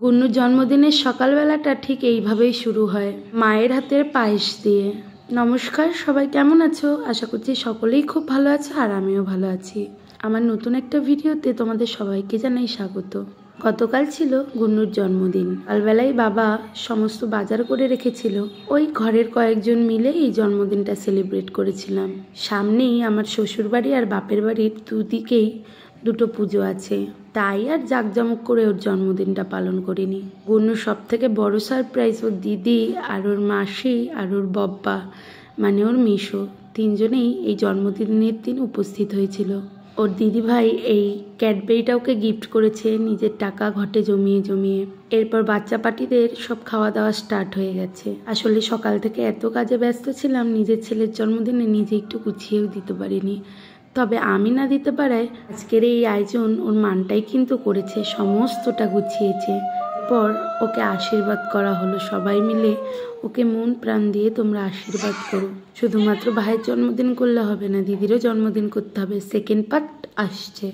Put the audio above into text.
গুন্নুর জন্মদিনের সকালবেলাটা ঠিক এইভাবেই শুরু হয়, মায়ের হাতের পায়েস দিয়ে। নমস্কার, সবাই কেমন আছো? আশা করছি সকলেই খুব ভালো আছো, আর আমিও ভালো আছি। আমার নতুন একটা ভিডিওতে তোমাদের সবাইকে জানাই স্বাগত। গতকাল ছিল গুন্নুর জন্মদিন। সকালবেলায় বাবা সমস্ত বাজার করে রেখেছিল, ওই ঘরের কয়েকজন মিলে এই জন্মদিনটা সেলিব্রেট করেছিলাম। সামনেই আমার শ্বশুর বাড়ি আর বাপের বাড়ির দুদিকেই দুটো পুজো আছে, তাই আর জাঁকজমক করে ওর জন্মদিনটা পালন করিনি। গুন্নুর সব থেকে বড় সারপ্রাইজ ওর দিদি আর ওর মাসি আর ওর বব্বা মানে ওর মিশো, তিনজনেই এই জন্মদিনের দিন উপস্থিত হয়েছিল। ওর দিদিভাই এই ক্যাডবেরিটা ওকে গিফট করেছে নিজের টাকা ঘটে জমিয়ে জমিয়ে। এরপর বাচ্চা পার্টিদের সব খাওয়া দাওয়া স্টার্ট হয়ে গেছে। আসলে সকাল থেকে এত কাজে ব্যস্ত ছিলাম, নিজের ছেলের জন্মদিনে নিজে একটু গুছিয়েও দিতে পারিনি। তবে আমি না দিতে পারায় আজকের এই আয়োজন ওর মানটাই কিন্তু করেছে, সমস্তটা গুছিয়েছে। পর ওকে আশীর্বাদ করা হলো, সবাই মিলে ওকে মন প্রাণ দিয়ে তোমরা আশীর্বাদ করো। শুধুমাত্র ভাইয়ের জন্মদিন করলে হবে না, দিদিরও জন্মদিন করতে হবে, সেকেন্ড পার্ট আসছে।